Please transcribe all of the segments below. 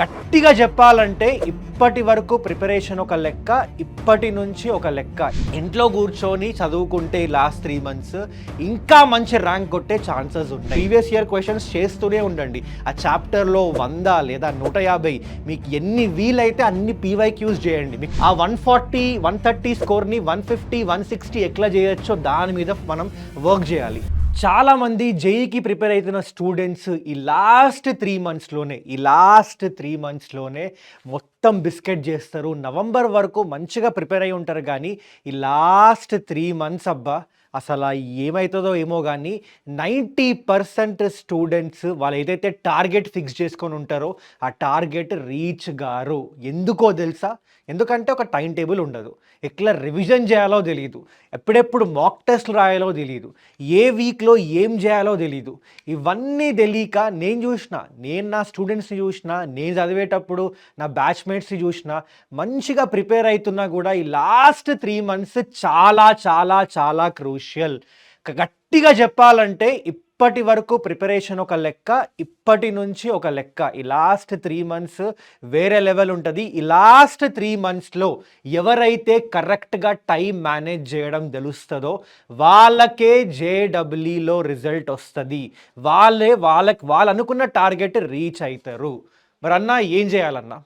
గట్టిగా చెప్పాలంటే ఇప్పటి వరకు ప్రిపరేషన్ ఒక లెక్క, ఇప్పటి నుంచి ఒక లెక్క. ఇంట్లో కూర్చొని చదువుకుంటే లాస్ట్ 3 months ఇంకా మంచి ర్యాంక్ కొట్టే ఛాన్సెస్ ఉన్నాయి. ప్రీవియస్ ఇయర్ క్వశ్చన్స్ చేస్తూనే ఉండండి. ఆ చాప్టర్లో 100 లేదా 150 మీకు ఎన్ని వీలైతే అన్ని PYQs చేయండి. మీకు ఆ 140 130 స్కోర్ని 150 160 ఎట్లా చేయొచ్చో దాని మీద మనం వర్క్ చేయాలి. చాలామంది జేఈకి ప్రిపేర్ అవుతున్న స్టూడెంట్స్ ఈ లాస్ట్ 3 monthsలోనే మొత్తం బిస్కెట్ చేస్తారు. నవంబర్ వరకు మంచిగా ప్రిపేర్ అయి ఉంటారు, కానీ ఈ లాస్ట్ 3 months అబ్బా అసలు ఏమవుతుందో ఏమో కానీ 90% స్టూడెంట్స్ వాళ్ళు ఏదైతే టార్గెట్ ఫిక్స్ చేసుకొని ఉంటారో ఆ టార్గెట్ రీచ్ గారు. ఎందుకో తెలుసా? ఎందుకంటే ఒక టైం టేబుల్ ఉండదు, ఎట్లా రివిజన్ చేయాలో తెలియదు, ఎప్పుడెప్పుడు మాక్ టెస్ట్లు రాయాలో తెలియదు, ఏ వీక్లో ఏం చేయాలో తెలియదు. ఇవన్నీ తెలియక నేను నా స్టూడెంట్స్ని చూసిన, నేను చదివేటప్పుడు నా బ్యాచ్మేట్స్ని చూసిన, మంచిగా ప్రిపేర్ అవుతున్నా కూడా ఈ లాస్ట్ 3 months చాలా చాలా చాలా క్రూషియల్. గట్టిగా చెప్పాలంటే ఇప్పటి వరకు ప్రిపరేషన్ ఒక లెక్క, ఇప్పటి నుంచి ఒక లెక్క. ఈ లాస్ట్ 3 months వేరే లెవెల్ ఉంటుంది. ఈ లాస్ట్ 3 monthsలో ఎవరైతే కరెక్ట్గా టైం మేనేజ్ చేయడం తెలుస్తుందో వాళ్ళకే జేడబ్ల్యూలో రిజల్ట్ వస్తుంది. వాళ్ళు అనుకున్న టార్గెట్ రీచ్ అవుతారు. మరి అన్న ఏం చేయాలన్నా?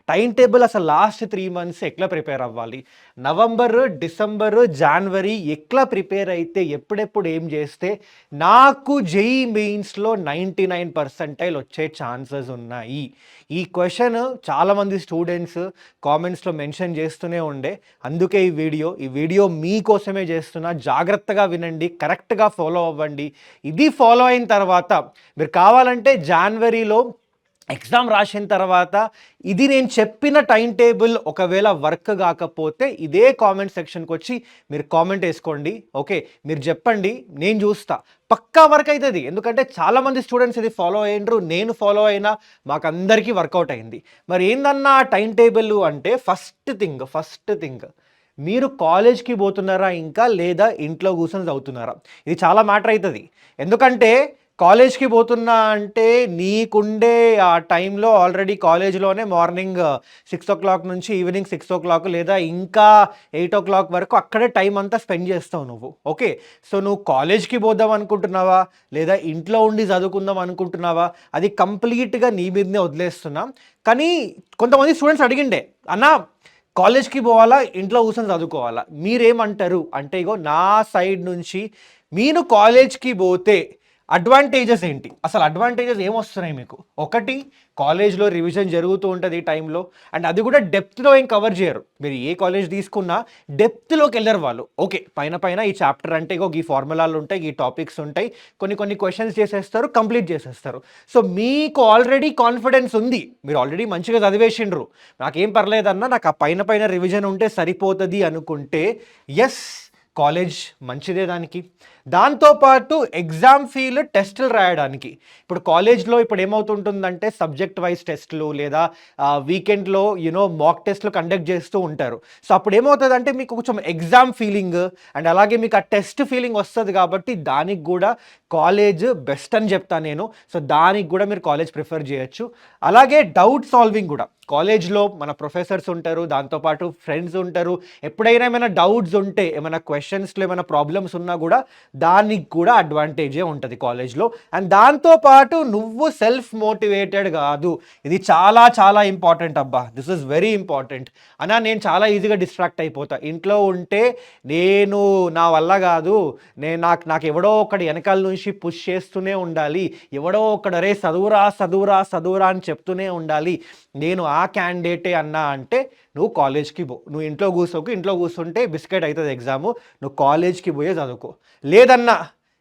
టైం టేబుల్ అసలు లాస్ట్ 3 months ఎట్లా ప్రిపేర్ అవ్వాలి, నవంబర్ డిసెంబర్ జనవరి ఎట్లా ప్రిపేర్ అయితే ఎప్పుడెప్పుడు ఏం చేస్తే నాకు జేఈ మెయిన్స్లో 99% వచ్చే ఛాన్సెస్ ఉన్నాయి. ఈ క్వశ్చన్ చాలామంది స్టూడెంట్స్ కామెంట్స్లో మెన్షన్ చేస్తూనే ఉండే. అందుకే ఈ వీడియో మీకోసమే చేస్తున్నా. జాగ్రత్తగా వినండి, కరెక్ట్గా ఫాలో అవ్వండి. ఇది ఫాలో అయిన తర్వాత మీరు కావాలంటే జనవరిలో ఎగ్జామ్ రాసిన తర్వాత ఇది నేను చెప్పిన టైం టేబుల్ ఒకవేళ వర్క్ కాకపోతే ఇదే కామెంట్ సెక్షన్కి వచ్చి మీరు కామెంట్ వేసుకోండి. ఓకే, మీరు చెప్పండి, నేను చూస్తా, పక్కా వర్క్ అవుతుంది. ఎందుకంటే చాలామంది స్టూడెంట్స్ ఇది ఫాలో అయ్యిండ్రు, నేను ఫాలో అయినా, మాకు అందరికీ వర్కౌట్ అయింది. మరి ఏందన్నా టైం టేబుల్ అంటే ఫస్ట్ థింగ్ మీరు కాలేజ్కి పోతున్నారా ఇంకా, లేదా ఇంట్లో కూర్చొని చదువుతున్నారా? ఇది చాలా మ్యాటర్ అవుతుంది. ఎందుకంటే కాలేజ్కి పోతున్నా అంటే నీకుండే ఆ టైంలో ఆల్రెడీ కాలేజ్లోనే మార్నింగ్ 6 o'clock నుంచి ఈవినింగ్ 6 o'clock లేదా ఇంకా 8 o'clock వరకు అక్కడే టైం అంతా స్పెండ్ చేస్తావు నువ్వు. ఓకే, సో నువ్వు కాలేజ్కి పోదాం అనుకుంటున్నావా లేదా ఇంట్లో ఉండి చదువుకుందాం అనుకుంటున్నావా, అది కంప్లీట్గా నీ మీదనే వదిలేస్తున్నా. కానీ కొంతమంది స్టూడెంట్స్ అడిగిండే, అన్నా కాలేజ్కి పోవాలా ఇంట్లో కూర్చొని చదువుకోవాలా, మీరేమంటారు అంటే, ఇగో నా సైడ్ నుంచి మీరు కాలేజ్కి పోతే అడ్వాంటేజెస్ ఏంటి, అసలు అడ్వాంటేజెస్ ఏమొస్తున్నాయి మీకు? ఒకటి, కాలేజ్లో రివిజన్ జరుగుతూ ఉంటుంది ఈ టైంలో, అండ్ అది కూడా డెప్త్లో ఏం కవర్ చేయరు. మీరు ఏ కాలేజ్ తీసుకున్నా డెప్త్లోకి వెళ్ళరు వాళ్ళు. ఓకే, పైన ఈ చాప్టర్ అంటే ఇగో ఈ ఫార్ములాలు ఉంటాయి, ఈ టాపిక్స్ ఉంటాయి, కొన్ని క్వశ్చన్స్ చేసేస్తారు, కంప్లీట్ చేసేస్తారు. సో మీకు ఆల్రెడీ కాన్ఫిడెన్స్ ఉంది, మీరు ఆల్రెడీ మంచిగా చదివేసిండ్రు, నాకేం పర్లేదన్నా, నాకు ఆ పైన రివిజన్ ఉంటే సరిపోతుంది అనుకుంటే ఎస్, కాలేజ్ మంచిదే దానికి. దాంతోపాటు ఎగ్జామ్ ఫీల్ టెస్టులు రాయడానికి. ఇప్పుడు కాలేజ్లో ఇప్పుడు ఏమవుతుంటుందంటే సబ్జెక్ట్ వైజ్ టెస్టులు లేదా వీకెండ్లో మాక్ టెస్టులు కండక్ట్ చేస్తూ ఉంటారు. సో అప్పుడు ఏమవుతుందంటే మీకు కొంచెం ఎగ్జామ్ ఫీలింగ్ అండ్ అలాగే మీకు ఆ టెస్ట్ ఫీలింగ్ వస్తుంది. కాబట్టి దానికి కూడా కాలేజ్ బెస్ట్ అని చెప్తాను నేను. సో దానికి కూడా మీరు కాలేజ్ ప్రిఫర్ చేయొచ్చు. అలాగే డౌట్ సాల్వింగ్ కూడా కాలేజ్లో మన ప్రొఫెసర్స్ ఉంటారు, దాంతోపాటు ఫ్రెండ్స్ ఉంటారు. ఎప్పుడైనా ఏమైనా డౌట్స్ ఉంటే, ఏమైనా క్వశ్చన్స్లో ఏమైనా ప్రాబ్లమ్స్ ఉన్నా కూడా దానికి కూడా అడ్వాంటేజే ఉంటుంది కాలేజ్లో. అండ్ దాంతోపాటు నువ్వు సెల్ఫ్ మోటివేటెడ్ కాదు, ఇది చాలా చాలా ఇంపార్టెంట్ అబ్బా, దిస్ ఇస్ వెరీ ఇంపార్టెంట్. అన్నా నేను చాలా ఈజీగా డిస్ట్రాక్ట్ అయిపోతా, ఇంట్లో ఉంటే నేను నా వల్ల కాదు, నాకు ఎవడో ఒకటి వెనకాల నుంచి పుష్ చేస్తూనే ఉండాలి, ఎవడో ఒకడు అరే చదువురా అని చెప్తూనే ఉండాలి, నేను ఆ క్యాండిడేటే అన్నా అంటే నువ్వు కాలేజ్కి పో. నువ్వు ఇంట్లో కూర్చుంటే బిస్కెట్ అవుతుంది ఎగ్జాము, నువ్వు కాలేజ్కి పోయే చదువుకో. లేదన్నా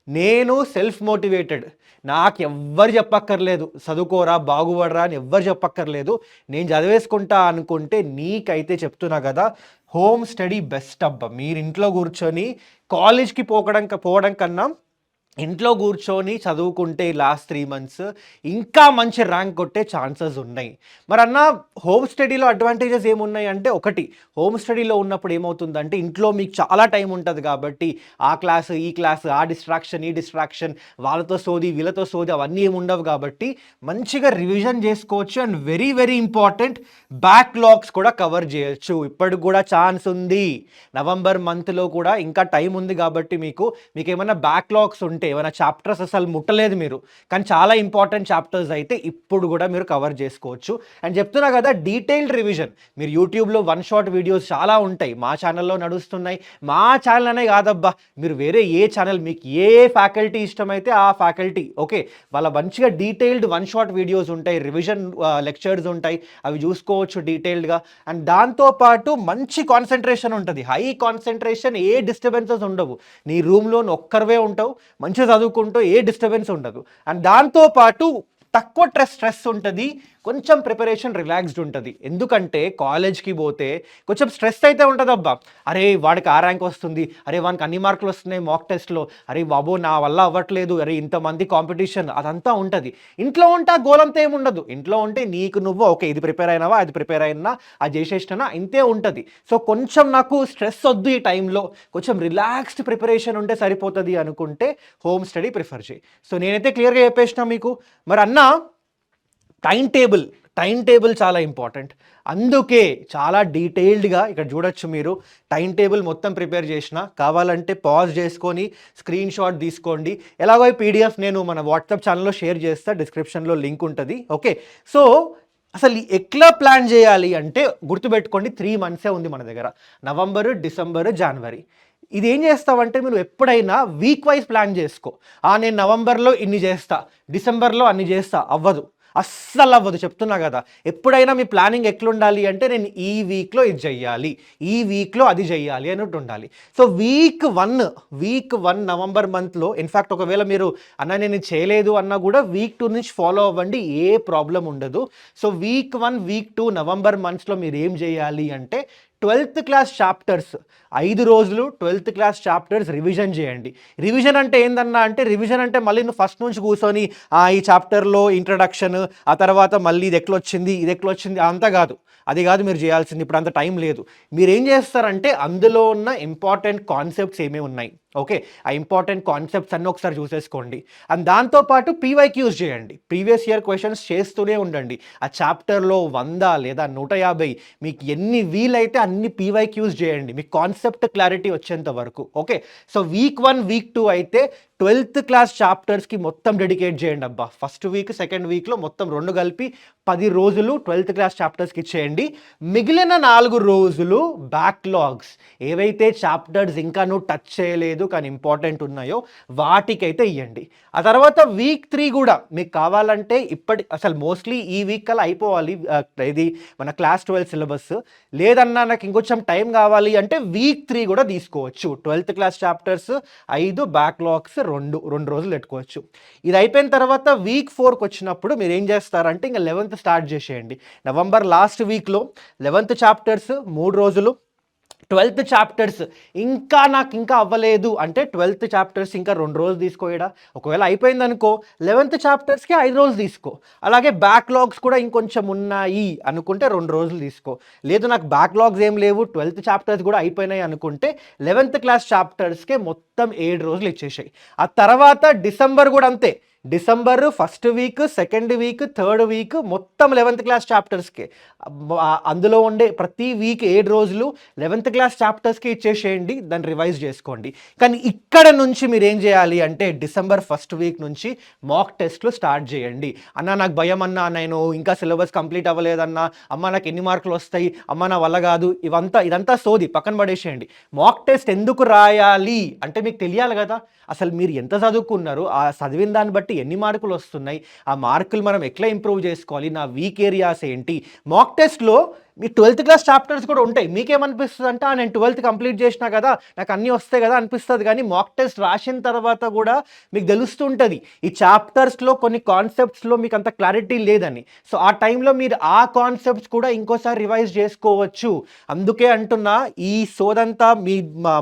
నేను సెల్ఫ్ మోటివేటెడ్, నాకు ఎవ్వరు చెప్పక్కర్లేదు చదువుకోరా బాగుపడరా అని ఎవ్వరు చెప్పక్కర్లేదు, నేను చదివేసుకుంటా అనుకుంటే నీకైతే చెప్తున్నా కదా, హోమ్ స్టడీ బెస్ట్ అబ్బా. మీరు ఇంట్లో కూర్చొని కాలేజ్కి పోవడం కన్నా ఇంట్లో కూర్చొని చదువుకుంటే లాస్ట్ 3 మంత్స్ ఇంకా మంచి ర్యాంక్ కొట్టే ఛాన్సెస్ ఉన్నాయి. మరన్నా హోమ్ స్టడీలో అడ్వాంటేజెస్ ఏమున్నాయి అంటే, ఒకటి హోమ్ స్టడీలో ఉన్నప్పుడు ఏమవుతుందంటే ఇంట్లో మీకు చాలా టైం ఉంటది కాబట్టి ఆ క్లాస్, ఈ క్లాస్, ఆ డిస్ట్రాక్షన్, ఈ డిస్ట్రాక్షన్, వాళ్ళతో సోది, వీళ్ళతో సోది అవన్నీ ఏమి ఉండవు కాబట్టి మంచిగా రివిజన్ చేసుకోవచ్చు. And very very important, backlogs కూడా కవర్ చేయొచ్చు. ఇప్పటికి కూడా ఛాన్స్ ఉంది. నవంబర్ మంత్‌లో కూడా ఇంకా టైం ఉంది కాబట్టి మీకేమన్నా బ్యాక్‌లాగ్స్ ఉంటే, ఏమైనా చాప్టర్స్ అసలు ముట్టలేదు మీరు, కానీ చాలా ఇంపార్టెంట్ చాప్టర్స్ అయితే ఇప్పుడు కూడా మీరు కవర్ చేసుకోవచ్చు. అండ్ చెప్తున్నా కదా, డీటెయిల్డ్ రివిజన్. మీరు యూట్యూబ్లో వన్ షాట్ వీడియోస్ చాలా ఉంటాయి, మా ఛానల్లో నడుస్తున్నాయి. మా ఛానల్ అనే కాదబ్బా, మీరు వేరే ఏ ఛానల్, మీకు ఏ ఫ్యాకల్టీ ఇష్టమైతే ఆ ఫ్యాకల్టీ, ఓకే, వాళ్ళ మంచిగా డీటెయిల్డ్ వన్ షాట్ వీడియోస్ ఉంటాయి, రివిజన్ లెక్చర్స్ ఉంటాయి, అవి చూసుకోవచ్చు డీటెయిల్డ్గా. అండ్ దాంతోపాటు మంచి కాన్సన్ట్రేషన్ ఉంటుంది, హై కాన్సన్ట్రేషన్, ఏ డిస్టర్బెన్సెస్ ఉండవు. నీ రూమ్లో ఒక్కరివే ఉంటావు, మంచిగా చదువుకుంటూ ఏ డిస్టర్బెన్స్ ఉండదు. అండ్ దాంతోపాటు తక్కువ స్ట్రెస్ ఉంటుంది, కొంచెం ప్రిపరేషన్ రిలాక్స్డ్ ఉంటుంది. ఎందుకంటే కాలేజ్కి పోతే కొంచెం స్ట్రెస్ అయితే ఉంటుంది అబ్బా, అరే వాడికి ఆ ర్యాంక్ వస్తుంది, అరే వానికి అన్ని మార్కులు వస్తున్నాయి మాక్ టెస్ట్లో, అరే బాబో నా వల్ల అవ్వట్లేదు, అరే ఇంతమంది కాంపిటీషన్, అదంతా ఉంటుంది. ఇంట్లో ఉంటే ఆ గోలంతా ఏమి ఉండదు. ఇంట్లో ఉంటే నీకు నువ్వు ఓకే, ఇది ప్రిపేర్ అయినావా, అది ప్రిపేర్ అయినా, అది చేసేసినా, ఇంతే ఉంటుంది. సో కొంచెం నాకు స్ట్రెస్ వద్దు ఈ టైంలో, కొంచెం రిలాక్స్డ్ ప్రిపరేషన్ ఉంటే సరిపోతుంది అనుకుంటే హోమ్ స్టడీ ప్రిఫర్ చేయి. సో నేనైతే క్లియర్గా చెప్పేసిన మీకు. మరి అన్న టైం టేబుల్ చాలా ఇంపార్టెంట్. అందుకే చాలా డీటెయిల్డ్గా ఇక్కడ చూడొచ్చు మీరు, టైం టేబుల్ మొత్తం ప్రిపేర్ చేసిన. కావాలంటే పాజ్ చేసుకొని స్క్రీన్ షాట్ తీసుకోండి. ఎలాగో పీడిఎఫ్ నేను మన వాట్సాప్ ఛానల్లో షేర్ చేస్తా, డిస్క్రిప్షన్లో లింక్ ఉంటుంది. ఓకే, సో అసలు ఎట్లా ప్లాన్ చేయాలి అంటే గుర్తుపెట్టుకోండి, 3 మంత్సే ఉంది మన దగ్గర, నవంబరు, డిసెంబరు, జనవరి. ఇది ఏం చేస్తావంటే, మీరు ఎప్పుడైనా వీక్ వైజ్ ప్లాన్ చేసుకో. నేను నవంబర్లో ఇన్ని చేస్తా, డిసెంబర్లో అన్ని చేస్తా, అవ్వదు, అస్సలు అవ్వదు, చెప్తున్నా కదా. ఎప్పుడైనా మీ ప్లానింగ్ ఎట్లుండాలి అంటే, నేను ఈ వీక్లో ఇది చెయ్యాలి, ఈ వీక్లో అది చెయ్యాలి అన్నట్టు ఉండాలి. సో వీక్ వన్ నవంబర్ మంత్లో, ఇన్ఫ్యాక్ట్ ఒకవేళ మీరు అన్న నేను చేయలేదు అన్నా కూడా వీక్ 2 నుంచి ఫాలో అవ్వండి, ఏ ప్రాబ్లం ఉండదు. సో వీక్ 1, వీక్ 2 నవంబర్ మంత్స్లో మీరు ఏం చేయాలి అంటే, 12th క్లాస్ చాప్టర్స్ 5 రోజులు 12th క్లాస్ చాప్టర్స్ రివిజన్ చేయండి. రివిజన్ అంటే ఏందన్నా అంటే, రివిజన్ అంటే మళ్ళీ నువ్వు ఫస్ట్ నుంచి కూర్చొని ఈ చాప్టర్లో ఇంట్రడక్షన్, ఆ తర్వాత మళ్ళీ ఇది ఎట్లొచ్చింది అంతా కాదు, అది కాదు మీరు చేయాల్సింది. ఇప్పుడు అంత టైం లేదు. మీరు ఏం చేస్తారంటే, అందులో ఉన్న ఇంపార్టెంట్ కాన్సెప్ట్స్ ఏమేమి ఉన్నాయి, ఓకే, ఆ ఇంపార్టెంట్ కాన్సెప్ట్స్ అన్నీ ఒకసారి చూసేసుకోండి. అండ్ దాంతోపాటు పీవైక్యూస్ చేయండి, ప్రీవియస్ ఇయర్ క్వశ్చన్స్ చేస్తూనే ఉండండి. ఆ చాప్టర్లో 100 లేదా 150 మీకు ఎన్ని వీలైతే అన్ని పీవైక్యూస్ చేయండి, మీకు కాన్సెప్ట్ క్లారిటీ వచ్చేంత వరకు. ఓకే, సో వీక్ 1, వీక్ 2 అయితే 12th క్లాస్ చాప్టర్స్కి మొత్తం డెడికేట్ చేయండి అబ్బా. ఫస్ట్ వీక్, సెకండ్ వీక్లో మొత్తం 2 కలిపి 10 రోజులు 12th క్లాస్ చాప్టర్స్కి ఇచ్చేయండి. మిగిలిన 4 రోజులు బ్యాక్లాగ్స్, ఏవైతే చాప్టర్స్ ఇంకా నువ్వు టచ్ చేయలేదు కానీ ఇంపార్టెంట్ ఉన్నాయో వాటికైతే ఇవ్వండి. ఆ తర్వాత వీక్ 3 కూడా మీకు కావాలంటే అసలు మోస్ట్లీ ఈ వీక్ కల్లా అయిపోవాలి ఇది మన క్లాస్ 12 సిలబస్. లేదన్నా నాకు ఇంకొంచెం టైం కావాలి అంటే వీక్ 3 కూడా తీసుకోవచ్చు. 12th క్లాస్ చాప్టర్స్ 5, బ్యాక్లాగ్స్ 2 రోజులు పెట్టుకోవచ్చు. ఇది అయిపోయిన తర్వాత వీక్ 4కి వచ్చినప్పుడు మీరు ఏం చేస్తారంటే, ఇంకా 11th స్టార్ట్ చేసేయండి. నవంబర్ లాస్ట్ వీక్లో 11th చాప్టర్స్ 3 రోజులు, 12th చాప్టర్స్ నాకు ఇంకా అవ్వలేదు అంటే 12th చాప్టర్స్ ఇంకా 2 రోజులు తీసుకోయడా. ఒకవేళ అయిపోయిందనుకో 11th చాప్టర్స్కి 5 రోజులు తీసుకో. అలాగే బ్యాక్లాగ్స్ కూడా ఇంకొంచెం ఉన్నాయి అనుకుంటే 2 రోజులు తీసుకో. లేదు నాకు బ్యాక్లాగ్స్ ఏం లేవు, 12th చాప్టర్స్ కూడా అయిపోయినాయి అనుకుంటే 11th క్లాస్ చాప్టర్స్కే మొత్తం 7 రోజులు ఇచ్చేసాయి. ఆ తర్వాత డిసెంబర్ కూడా అంతే. December first week, second week, third week మొత్తం 11th క్లాస్ చాప్టర్స్కి, అందులో ఉండే ప్రతి వీక్ 7 రోజులు 11th క్లాస్ చాప్టర్స్కి ఇచ్చేసేయండి, దాన్ని రివైజ్ చేసుకోండి. కానీ ఇక్కడ నుంచి మీరు ఏం చేయాలి అంటే, డిసెంబర్ ఫస్ట్ వీక్ నుంచి మాక్ టెస్ట్లు స్టార్ట్ చేయండి. అన్న నాకు భయం అన్నా, నేను ఇంకా సిలబస్ కంప్లీట్ అవ్వలేదన్నా, అమ్మ నాకు ఎన్ని మార్కులు వస్తాయి, అమ్మ నా వల్ల కాదు, ఇదంతా సోది పక్కన పడేసేయండి. మాక్ టెస్ట్ ఎందుకు రాయాలి అంటే, మీకు తెలియాలి కదా అసలు మీరు ఎంత చదువుకున్నారు, ఆ చదివిన దాన్ని బట్టి ఎన్ని మార్కులు వస్తున్నాయి, ఆ మార్కులు మనం ఎట్లా ఇంప్రూవ్ చేసుకోవాలి, నా వీక్ ఏరియాస్ ఏంటి. మాక్ టెస్ట్లో మీ 12th క్లాస్ చాప్టర్స్ కూడా ఉంటాయి. మీకేమనిపిస్తుంది అంటే నేను 12th కంప్లీట్ చేసినా కదా, నాకు అన్నీ వస్తాయి కదా అనిపిస్తుంది. కానీ మాక్ టెస్ట్ రాసిన తర్వాత కూడా మీకు తెలుస్తుంటుంది ఈ చాప్టర్స్లో కొన్ని కాన్సెప్ట్స్లో మీకు అంత క్లారిటీ లేదని. సో ఆ టైంలో మీరు ఆ కాన్సెప్ట్స్ కూడా ఇంకోసారి రివైజ్ చేసుకోవచ్చు. అందుకే అంటున్నా, ఈ సోదంతా మీ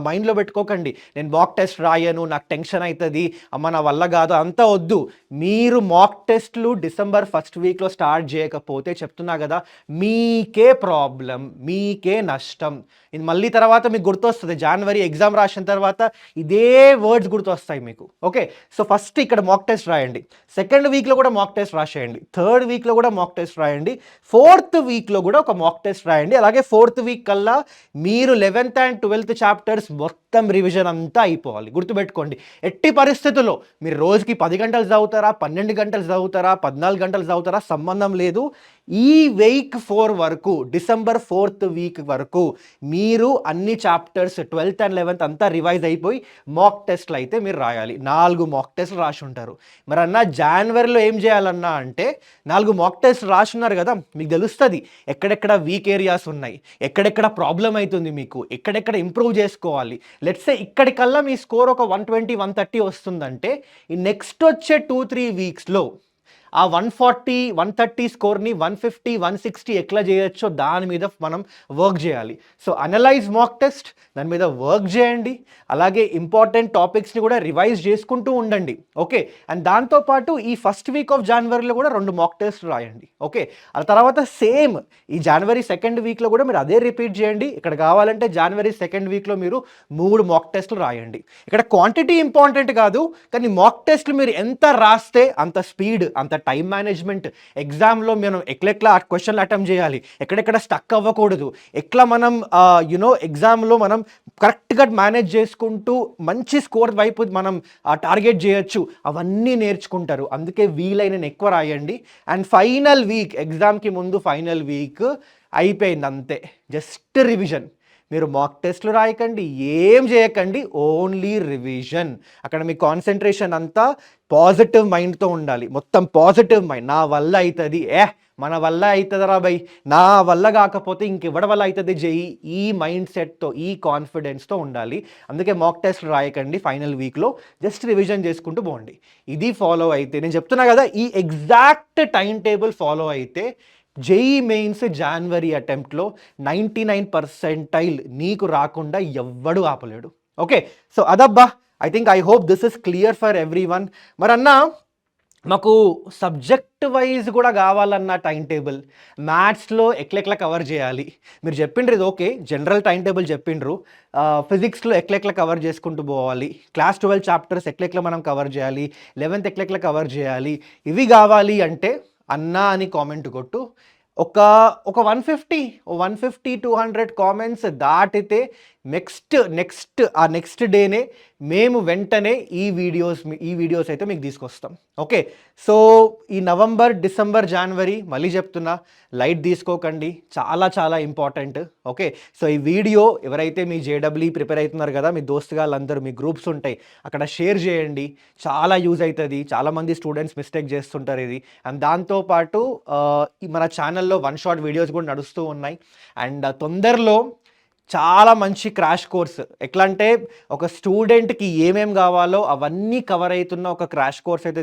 మైండ్లో పెట్టుకోకండి. నేను మాక్ టెస్ట్ రాయను, నాకు టెన్షన్ అవుతుంది, అమ్మ నా వల్ల కాదు, అంతా వద్దు. మీరు మాక్ టెస్ట్లు డిసెంబర్ 1st వీక్లో స్టార్ట్ చేయకపోతే చెప్తున్నా కదా, మీకే ప్రాబ్లం, మీకే నష్టం. ఇది మళ్ళీ తర్వాత మీకు గుర్తొస్తుంది, జనవరి ఎగ్జామ్ రాసిన తర్వాత ఇదే వర్డ్స్ గుర్తొస్తాయి మీకు. ఓకే, సో ఫస్ట్ ఇక్కడ మాక్ టెస్ట్ రాయండి, సెకండ్ వీక్లో కూడా మాక్ టెస్ట్ రాసేయండి, థర్డ్ వీక్లో కూడా మాక్ టెస్ట్ రాయండి, ఫోర్త్ వీక్లో కూడా ఒక మాక్ టెస్ట్ రాయండి. అలాగే ఫోర్త్ వీక్ కల్లా మీరు 11th and 12th చాప్టర్స్ మొత్తం రివిజన్ అంతా అయిపోవాలి. గుర్తుపెట్టుకోండి, ఎట్టి పరిస్థితుల్లో మీరు రోజుకి 10 గంటలు చదువుతారా, 12 గంటలు చదువుతారా, 14 గంటలు చదువుతారా సంబంధం లేదు. ఈ వీక్ 4 వరకు, డిసెంబర్ 4th వీక్ వరకు మీరు అన్ని చాప్టర్స్ 12th and 11th అంతా రివైజ్ అయిపోయి మాక్ టెస్ట్లు అయితే మీరు రాయాలి. 4 మాక్ టెస్ట్లు రాసి ఉంటారు. మరి అన్న జనవరిలో ఏం చేయాలన్నా అంటే, 4 మాక్ టెస్ట్ రాసి ఉన్నారు కదా, మీకు తెలుస్తుంది ఎక్కడెక్కడ వీక్ ఏరియాస్ ఉన్నాయి, ఎక్కడెక్కడ ప్రాబ్లం అవుతుంది మీకు, ఎక్కడెక్కడ ఇంప్రూవ్ చేసుకోవాలి. లెట్స్ సే ఇక్కడికల్లా మీ స్కోర్ ఒక 120, 130 వస్తుందంటే ఈ నెక్స్ట్ వచ్చే 2-3 వీక్స్లో ఆ 140, 130 స్కోర్ని 150, 160 ఎట్లా చేయొచ్చో దాని మీద మనం వర్క్ చేయాలి. సో అనలైజ్ మాక్ టెస్ట్, దాని మీద వర్క్ చేయండి. అలాగే ఇంపార్టెంట్ టాపిక్స్ని కూడా రివైజ్ చేసుకుంటూ ఉండండి. ఓకే, అండ్ దాంతోపాటు ఈ ఫస్ట్ వీక్ ఆఫ్ జనవరిలో కూడా 2 మాక్ టెస్ట్ రాయండి. ఓకే, ఆ తర్వాత సేమ్ ఈ జనవరి 2nd వీక్లో కూడా మీరు అదే రిపీట్ చేయండి. ఇక్కడ కావాలంటే జనవరి 2nd వీక్లో మీరు 3 మాక్ టెస్ట్లు రాయండి. ఇక్కడ క్వాంటిటీ ఇంపార్టెంట్ కాదు, కానీ మాక్ టెస్ట్లు మీరు ఎంత రాస్తే అంత స్పీడ్, అంత టైం మేనేజ్మెంట్, ఎగ్జామ్లో మనం ఎట్లెట్లా ఆ క్వశ్చన్లు అటెంప్ట్ చేయాలి, ఎక్కడెక్కడ స్టక్ అవ్వకూడదు, ఎట్లా మనం ఎగ్జామ్లో మనం కరెక్ట్గా మేనేజ్ చేసుకుంటూ మంచి స్కోర్ వైపు మనం టార్గెట్ చేయొచ్చు, అవన్నీ నేర్చుకుంటారు. అందుకే వీలైన ఎక్కువ రాయండి. అండ్ ఫైనల్ వీక్, ఎగ్జామ్కి ముందు ఫైనల్ వీక్ అయిపోయింది అంతే, జస్ట్ రివిజన్. మీరు మాక్ టెస్ట్లు రాయకండి, ఏం చేయకండి, ఓన్లీ రివిజన్. అక్కడ మీ కాన్సన్ట్రేషన్ అంతా పాజిటివ్ మైండ్తో ఉండాలి, మొత్తం పాజిటివ్ మైండ్. నా వల్ల అవుతుంది, మన వల్ల అవుతుందిరా బై, నా వల్ల కాకపోతే ఇంకెవడి వల్ల అవుతుంది చెయ్యి, ఈ మైండ్ సెట్తో, ఈ కాన్ఫిడెన్స్తో ఉండాలి. అందుకే మాక్ టెస్ట్ రాయకండి ఫైనల్ వీక్లో, జస్ట్ రివిజన్ చేసుకుంటూ పోండి. ఇది ఫాలో అయితే, నేను చెప్తున్నా కదా, ఈ ఎగ్జాక్ట్ టైం టేబుల్ ఫాలో అయితే జేఈ మెయిన్స్ జనవరి అటెంప్ట్లో 99% నీకు రాకుండా ఎవ్వడు ఆపలేడు. ఓకే, సో అదబ్బా, I hope this is clear for everyone. మరి అన్నా, మాకు సబ్జెక్ట్ వైజ్ కూడా కావాలన్న టైం టేబుల్, మ్యాథ్స్లో ఎట్లెట్లా కవర్ చేయాలి మీరు చెప్పిండ్రు, ఇది ఓకే, జనరల్ టైం టేబుల్ చెప్పిండ్రు. ఫిజిక్స్లో ఎట్లెట్లా కవర్ చేసుకుంటూ పోవాలి, క్లాస్ 12 చాప్టర్స్ ఎట్లెట్లా మనం కవర్ చేయాలి, 11th ఎట్లెట్లా కవర్ చేయాలి, ఇవి కావాలి అంటే అన్నా అని కామెంట్ కొట్టు. ఒక 150, 200 కామెంట్స్ దాటితే నెక్స్ట్ డేనే మేము వెంటనే ఈ వీడియోస్ అయితే మీకు తీసుకొస్తాం. ఓకే, సో ఈ నవంబర్, డిసెంబర్, జనవరి మళ్ళీ చెప్తున్నా, లైట్ తీసుకోకండి, చాలా చాలా ఇంపార్టెంట్. ఓకే, సో ఈ వీడియో ఎవరైతే మీ జేడబ్ల్యూ ప్రిపేర్ అవుతున్నారు కదా, మీ దోస్తుగాళ్ళందరూ, మీ గ్రూప్స్ ఉంటాయి అక్కడ షేర్ చేయండి, చాలా యూజ్ అవుతుంది. చాలామంది స్టూడెంట్స్ మిస్టేక్ చేస్తుంటారు ఇది. అండ్ దాంతోపాటు మన ఛానల్లో 1-shot వీడియోస్ కూడా నడుస్తూ ఉన్నాయి. అండ్ తొందరలో చాలా మంచి క్రాష్ కోర్స్, ఎట్లా అంటే ఒక స్టూడెంట్కి ఏమేం కావాలో అవన్నీ కవర్ అవుతున్న ఒక క్రాష్ కోర్స్ అయితే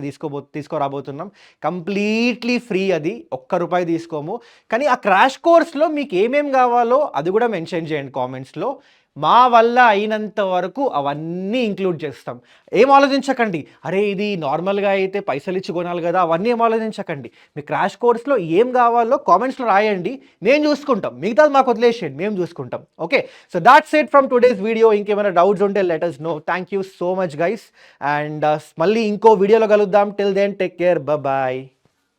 తీసుకురాబోతున్నాం. కంప్లీట్లీ ఫ్రీ, అది ₹1 తీసుకోము. కానీ ఆ క్రాష్ కోర్స్లో మీకు ఏమేం కావాలో అది కూడా మెన్షన్ చేయండి కామెంట్స్లో. మా వల్ల అయినంత వరకు అవన్నీ ఇంక్లూడ్ చేస్తాం. ఏం ఆలోచించకండి, అరే ఇది నార్మల్గా అయితే పైసలు ఇచ్చి కొనాలి కదా, అవన్నీ ఏం ఆలోచించకండి. మీ క్రాష్ కోర్స్లో ఏం కావాలో కామెంట్స్లో రాయండి, మేము చూసుకుంటాం, మిగతాది మాకు వదిలేసేయండి, మేము చూసుకుంటాం. Okay, so that's it from today's video. ఇంకేమైనా డౌట్స్ ఉంటే let us know. Thank you so much guys, and మళ్ళీ ఇంకో వీడియోలో కలుద్దాం. Till then take care, bye.